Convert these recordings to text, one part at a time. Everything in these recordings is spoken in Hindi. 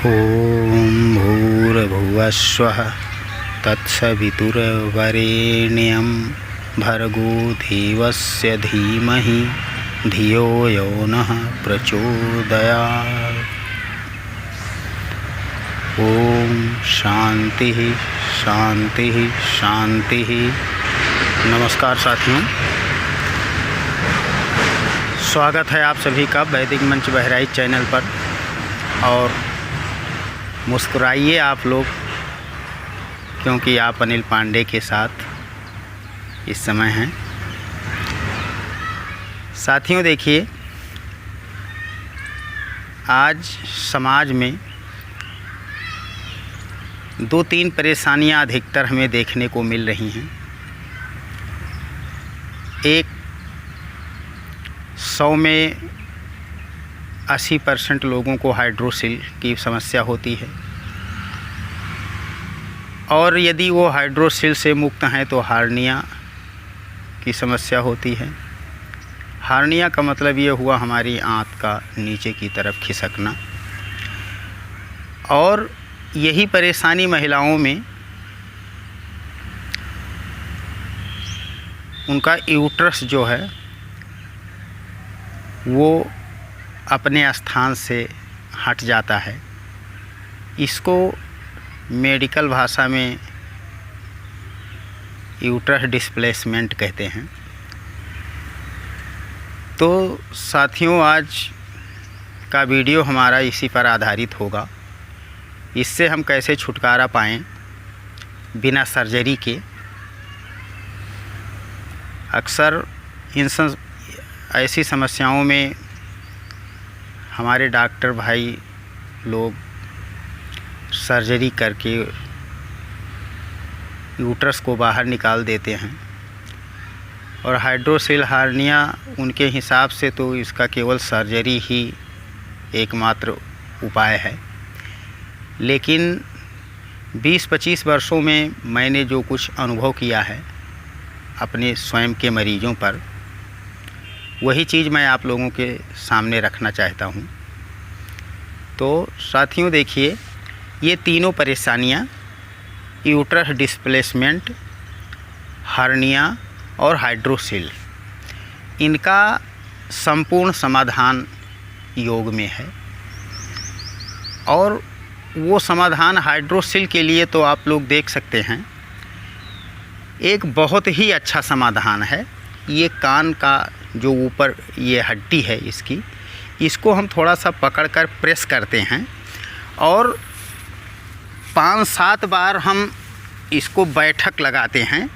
ॐ भूर्भुवस्वः तत्सवितुर्वरेण्यं भर्गो देवस्य धीमहि धियो यो नः प्रचोदयात्। ओम शांति शांति शांति। नमस्कार साथियों, स्वागत है आप सभी का वैदिक मंच बहराइच चैनल पर। और मुस्कुराइए आप लोग, क्योंकि आप अनिल पांडे के साथ इस समय हैं। साथियों देखिए, आज समाज में दो तीन परेशानियां अधिकतर हमें देखने को मिल रही हैं। एक 100 में 80% लोगों को हाइड्रोसिल की समस्या होती है, और यदि वो हाइड्रोसिल से मुक्त हैं तो हार्निया की समस्या होती है। हार्निया का मतलब ये हुआ हमारी आंत का नीचे की तरफ खिसकना। और यही परेशानी महिलाओं में उनका यूट्रस जो है वो अपने स्थान से हट जाता है। इसको मेडिकल भाषा में यूट्रस डिस्प्लेसमेंट कहते हैं। तो साथियों, आज का वीडियो हमारा इसी पर आधारित होगा। इससे हम कैसे छुटकारा पाएं बिना सर्जरी के। अक्सर ऐसी समस्याओं में हमारे डॉक्टर भाई लोग सर्जरी करके यूट्रस को बाहर निकाल देते हैं, और हाइड्रोसिल हार्निया उनके हिसाब से तो इसका केवल सर्जरी ही एकमात्र उपाय है। लेकिन 20-25 वर्षों में मैंने जो कुछ अनुभव किया है अपने स्वयं के मरीजों पर, वही चीज़ मैं आप लोगों के सामने रखना चाहता हूँ। तो साथियों देखिए, ये तीनों परेशानियाँ, यूट्रस डिस्प्लेसमेंट, हार्निया और हाइड्रोसिल, इनका संपूर्ण समाधान योग में है। और वो समाधान हाइड्रोसिल के लिए तो आप लोग देख सकते हैं, एक बहुत ही अच्छा समाधान है। ये कान का जो ऊपर ये हड्डी है इसको हम थोड़ा सा पकड़कर प्रेस करते हैं, और 5-7 बार हम इसको बैठक लगाते हैं।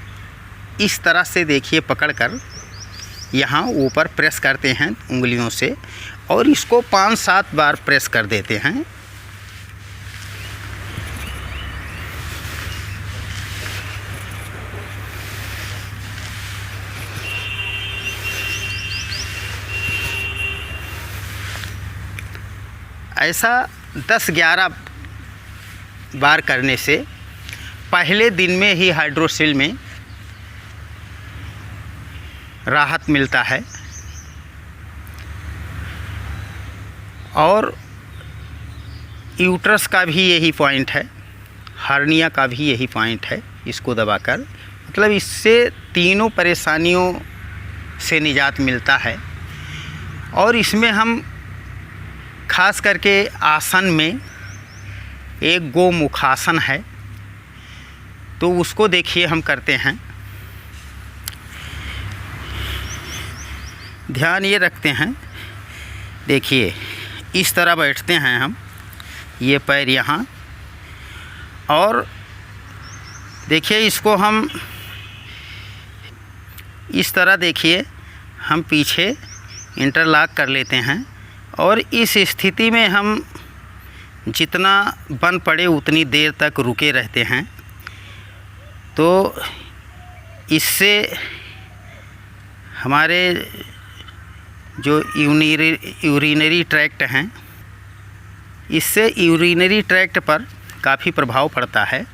इस तरह से देखिए, पकड़कर यहाँ ऊपर प्रेस करते हैं उंगलियों से, और इसको 5-7 बार प्रेस कर देते हैं। ऐसा 10-11 बार करने से पहले दिन में ही हाइड्रोसिल में राहत मिलता है। और यूट्रस का भी यही पॉइंट है, हार्निया का भी यही पॉइंट है। इसको दबाकर मतलब इससे तीनों परेशानियों से निजात मिलता है। और इसमें हम खास करके आसन में एक गोमुखासन है, तो उसको देखिए हम करते हैं। ध्यान ये रखते हैं, देखिए इस तरह बैठते हैं हम, ये पैर यहाँ, और देखिए इसको हम इस तरह देखिए हम पीछे इंटरलॉक कर लेते हैं। और इस स्थिति में हम जितना बन पड़े उतनी देर तक रुके रहते हैं। तो इससे हमारे जो यूरिनरी ट्रैक्ट हैं, इससे यूरिनरी ट्रैक्ट पर काफ़ी प्रभाव पड़ता है।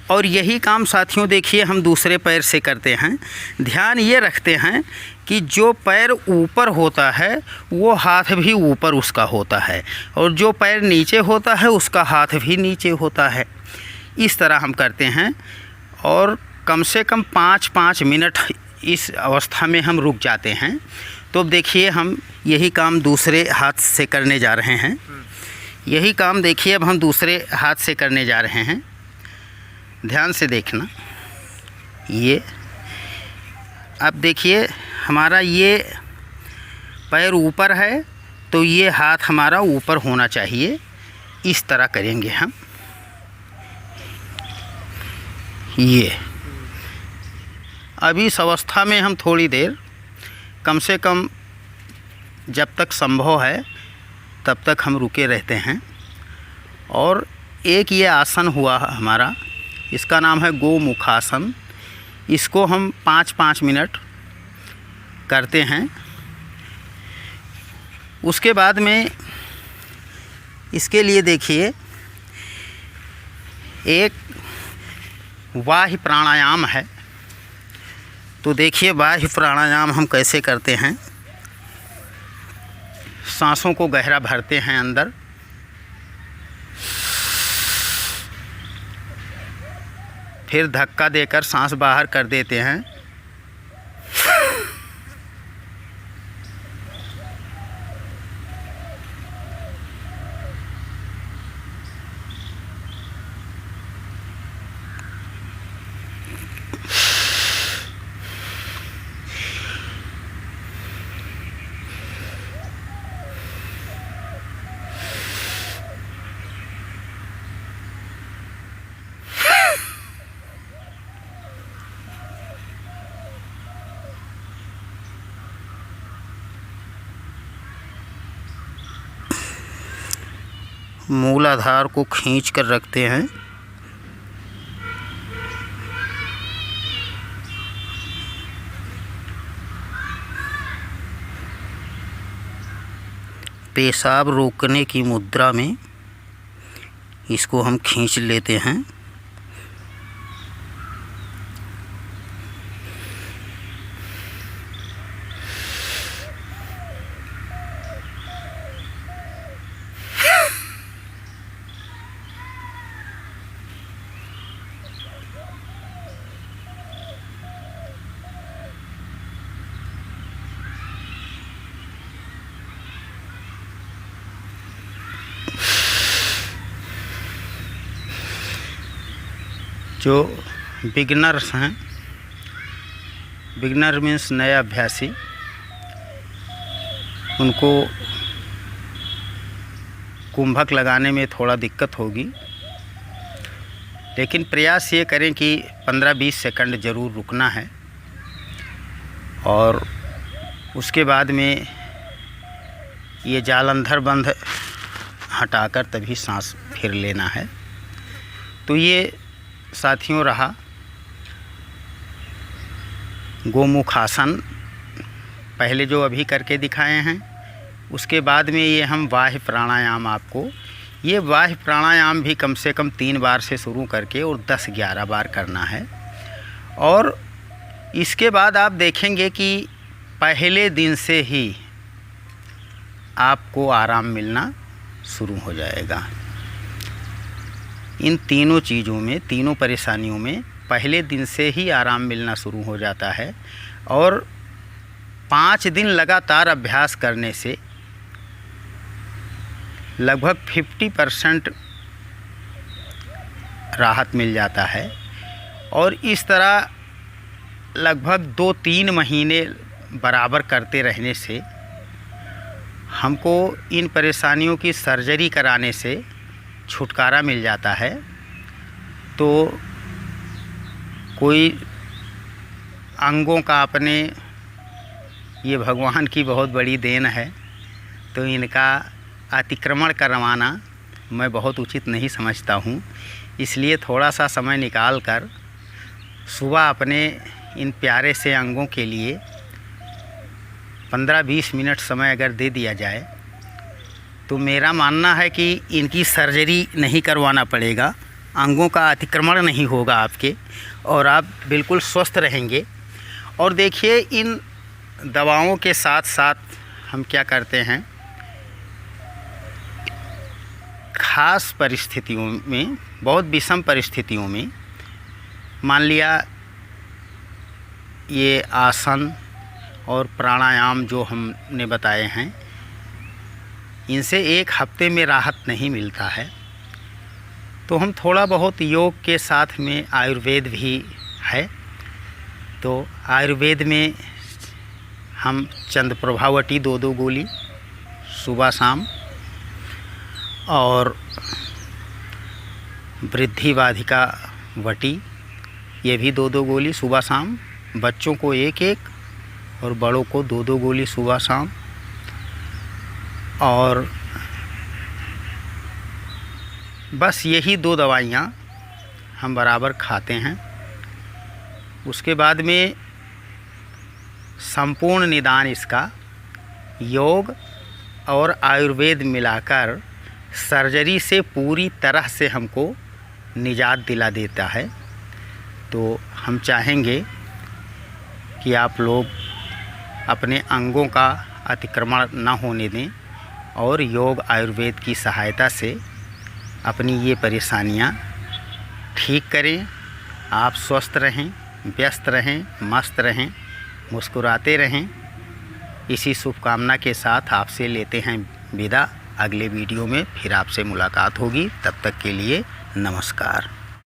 और यही काम साथियों देखिए हम दूसरे पैर से करते हैं। ध्यान ये रखते हैं कि जो पैर ऊपर होता है वो हाथ भी ऊपर उसका होता है, और जो पैर नीचे होता है उसका हाथ भी नीचे होता है। इस तरह हम करते हैं और कम से कम 5-5 मिनट इस अवस्था में हम रुक जाते हैं। तो अब देखिए हम यही काम दूसरे हाथ से करने जा रहे हैं। यही काम देखिए अब हम दूसरे हाथ से करने जा रहे हैं। ध्यान से देखना। ये अब देखिए हमारा ये पैर ऊपर है तो ये हाथ हमारा ऊपर होना चाहिए। इस तरह करेंगे हम। ये अभी इस अवस्था में हम थोड़ी देर कम से कम जब तक संभव है तब तक हम रुके रहते हैं। और एक ये आसन हुआ हमारा, इसका नाम है गोमुखासन। इसको हम 5-5 मिनट करते हैं। उसके बाद में इसके लिए देखिए एक बाह्य प्राणायाम है। तो देखिए बाह्य प्राणायाम हम कैसे करते हैं। सांसों को गहरा भरते हैं अंदर, फिर धक्का देकर सांस बाहर कर देते हैं। मूलाधार को खींच कर रखते हैं। पेशाब रोकने की मुद्रा में इसको हम खींच लेते हैं। जो बिगनर्स हैं, बिगनर मीन्स नए अभ्यासी, उनको कुंभक लगाने में थोड़ा दिक्कत होगी, लेकिन प्रयास ये करें कि 15-20 सेकंड ज़रूर रुकना है और उसके बाद में ये जालंधर बंध हटाकर तभी सांस फिर लेना है। तो ये साथियों रहा गोमुखासन, पहले जो अभी करके दिखाए हैं। उसके बाद में ये हम बाह्य प्राणायाम, आपको ये बाह्य प्राणायाम भी कम से कम 3 बार से शुरू करके और 10-11 बार करना है। और इसके बाद आप देखेंगे कि पहले दिन से ही आपको आराम मिलना शुरू हो जाएगा। इन तीनों चीज़ों में, तीनों परेशानियों में पहले दिन से ही आराम मिलना शुरू हो जाता है। और 5 दिन लगातार अभ्यास करने से लगभग 50% राहत मिल जाता है। और इस तरह लगभग 2-3 महीने बराबर करते रहने से हमको इन परेशानियों की सर्जरी कराने से छुटकारा मिल जाता है। तो कोई अंगों का अपने, ये भगवान की बहुत बड़ी देन है, तो इनका अतिक्रमण करवाना मैं बहुत उचित नहीं समझता हूँ। इसलिए थोड़ा सा समय निकाल कर सुबह अपने इन प्यारे से अंगों के लिए 15-20 मिनट समय अगर दे दिया जाए तो मेरा मानना है कि इनकी सर्जरी नहीं करवाना पड़ेगा। अंगों का अतिक्रमण नहीं होगा आपके, और आप बिल्कुल स्वस्थ रहेंगे। और देखिए, इन दवाओं के साथ साथ हम क्या करते हैं, ख़ास परिस्थितियों में, बहुत विषम परिस्थितियों में, मान लिया ये आसन और प्राणायाम जो हमने बताए हैं, इनसे एक हफ्ते में राहत नहीं मिलता है, तो हम थोड़ा बहुत योग के साथ में आयुर्वेद भी है, तो आयुर्वेद में हम चंद्रप्रभावटी 2-2 गोली सुबह शाम, और वृद्धिवाधिका वटी ये भी 2-2 गोली सुबह शाम, बच्चों को 1-1 और बड़ों को 2-2 गोली सुबह शाम, और बस यही 2 दवाइयाँ हम बराबर खाते हैं। उसके बाद में संपूर्ण निदान इसका योग और आयुर्वेद मिलाकर सर्जरी से पूरी तरह से हमको निजात दिला देता है। तो हम चाहेंगे कि आप लोग अपने अंगों का अतिक्रमण न होने दें और योग आयुर्वेद की सहायता से अपनी ये परेशानियां ठीक करें। आप स्वस्थ रहें, व्यस्त रहें, मस्त रहें, मुस्कुराते रहें। इसी शुभकामना के साथ आपसे लेते हैं विदा। अगले वीडियो में फिर आपसे मुलाकात होगी। तब तक के लिए नमस्कार।